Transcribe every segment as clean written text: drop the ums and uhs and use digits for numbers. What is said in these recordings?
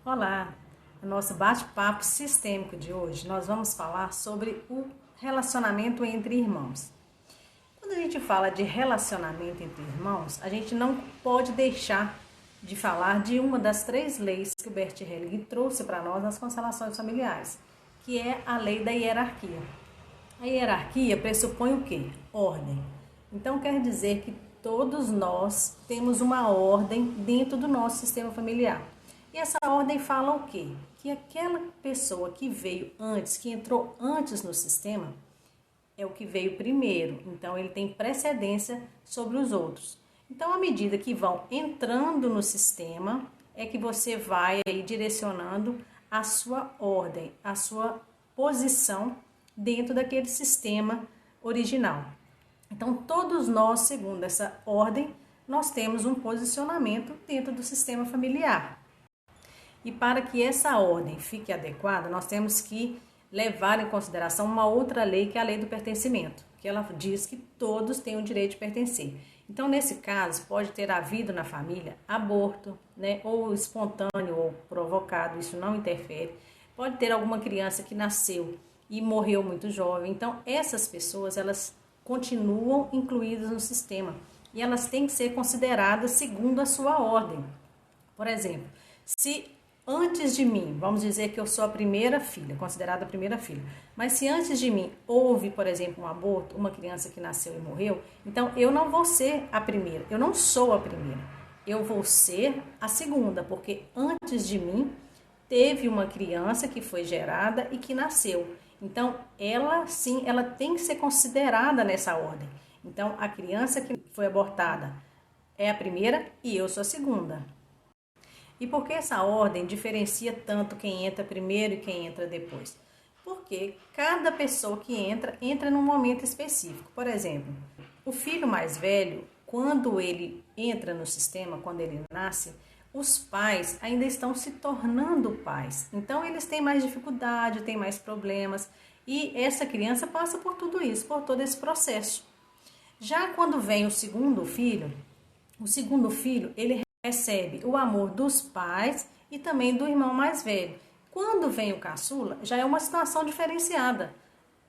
Olá! No nosso bate-papo sistêmico de hoje, nós vamos falar sobre o relacionamento entre irmãos. Quando a gente fala de relacionamento entre irmãos, a gente não pode deixar de falar de uma das 3 leis que o Bert Helling trouxe para nós nas constelações familiares, que é a lei da hierarquia. A hierarquia pressupõe o quê? Ordem. Então quer dizer que todos nós temos uma ordem dentro do nosso sistema familiar. E essa ordem fala o quê? Que aquela pessoa que veio antes, que entrou antes no sistema, é o que veio primeiro. Então ele tem precedência sobre os outros. Então, à medida que vão entrando no sistema, é que você vai aí direcionando a sua ordem, a sua posição dentro daquele sistema original. Então, todos nós, segundo essa ordem, nós temos um posicionamento dentro do sistema familiar. E para que essa ordem fique adequada, nós temos que levar em consideração uma outra lei, que é a lei do pertencimento, que ela diz que todos têm o direito de pertencer. Então, nesse caso, pode ter havido na família aborto, né, ou espontâneo ou provocado, isso não interfere. Pode ter alguma criança que nasceu e morreu muito jovem. Então, essas pessoas, elas continuam incluídas no sistema e elas têm que ser consideradas segundo a sua ordem. Por exemplo, se antes de mim, vamos dizer que eu sou a primeira filha, considerada a primeira filha, mas se antes de mim houve, por exemplo, um aborto, uma criança que nasceu e morreu, então eu não vou ser a primeira, eu não sou a primeira, eu vou ser a segunda, porque antes de mim teve uma criança que foi gerada e que nasceu. Então, ela sim, ela tem que ser considerada nessa ordem. Então, a criança que foi abortada é a primeira e eu sou a segunda. E por que essa ordem diferencia tanto quem entra primeiro e quem entra depois? Porque cada pessoa que entra num momento específico. Por exemplo, o filho mais velho, quando ele entra no sistema, quando ele nasce, os pais ainda estão se tornando pais. Então, eles têm mais dificuldade, têm mais problemas. E essa criança passa por tudo isso, por todo esse processo. Já quando vem o segundo filho, ele recebe o amor dos pais e também do irmão mais velho. Quando vem o caçula, já é uma situação diferenciada.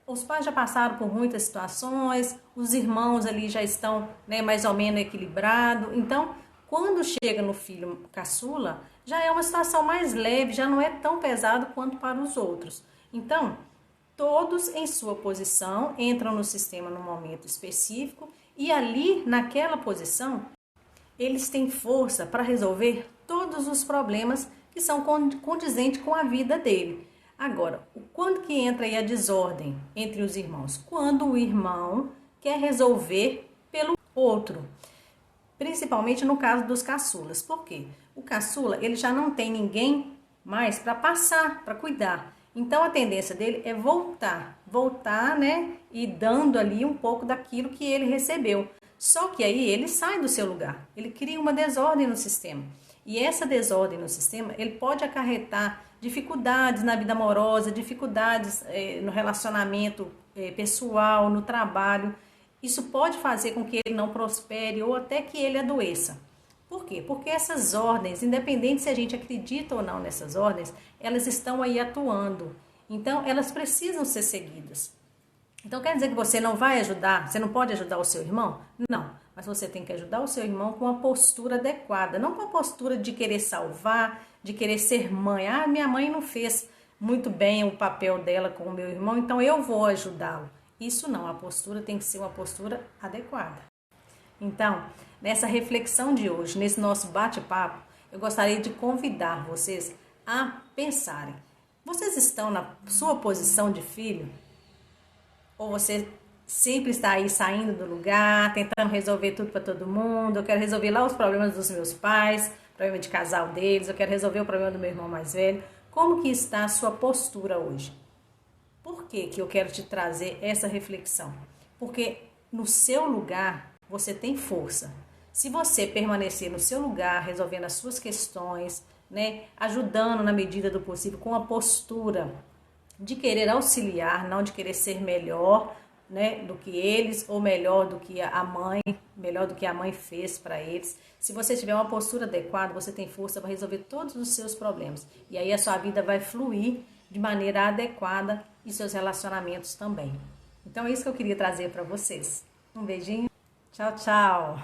Os pais já passaram por muitas situações, os irmãos ali já estão, né, mais ou menos equilibrados. Então, quando chega no filho caçula, já é uma situação mais leve, já não é tão pesado quanto para os outros. Então, todos em sua posição entram no sistema num momento específico e ali, naquela posição, eles têm força para resolver todos os problemas que são condizentes com a vida dele. Agora, quando que entra aí a desordem entre os irmãos? Quando o irmão quer resolver pelo outro, principalmente no caso dos caçulas. Por quê? O caçula, ele já não tem ninguém mais para passar, para cuidar. Então, a tendência dele é voltar, né, e dando ali um pouco daquilo que ele recebeu. Só que aí ele sai do seu lugar, ele cria uma desordem no sistema. E essa desordem no sistema, ele pode acarretar dificuldades na vida amorosa, dificuldades no relacionamento pessoal, no trabalho. Isso pode fazer com que ele não prospere ou até que ele adoeça. Por quê? Porque essas ordens, independente se a gente acredita ou não nessas ordens, elas estão aí atuando. Então, elas precisam ser seguidas. Então, quer dizer que você não vai ajudar, você não pode ajudar o seu irmão? Não, mas você tem que ajudar o seu irmão com uma postura adequada, não com a postura de querer salvar, de querer ser mãe. Ah, minha mãe não fez muito bem o papel dela com o meu irmão, então eu vou ajudá-lo. Isso não, a postura tem que ser uma postura adequada. Então, nessa reflexão de hoje, nesse nosso bate-papo, eu gostaria de convidar vocês a pensarem. Vocês estão na sua posição de filho? Ou você sempre está aí saindo do lugar, tentando resolver tudo para todo mundo? Eu quero resolver lá os problemas dos meus pais, problema de casal deles, eu quero resolver o problema do meu irmão mais velho. Como que está a sua postura hoje? Por que que eu quero te trazer essa reflexão? Porque no seu lugar você tem força. Se você permanecer no seu lugar, resolvendo as suas questões, né, ajudando na medida do possível, com a postura de querer auxiliar, não de querer ser melhor, né, do que eles, ou melhor do que a mãe, melhor do que a mãe fez para eles. Se você tiver uma postura adequada, você tem força para resolver todos os seus problemas. E aí a sua vida vai fluir de maneira adequada e seus relacionamentos também. Então é isso que eu queria trazer para vocês. Um beijinho. Tchau, tchau.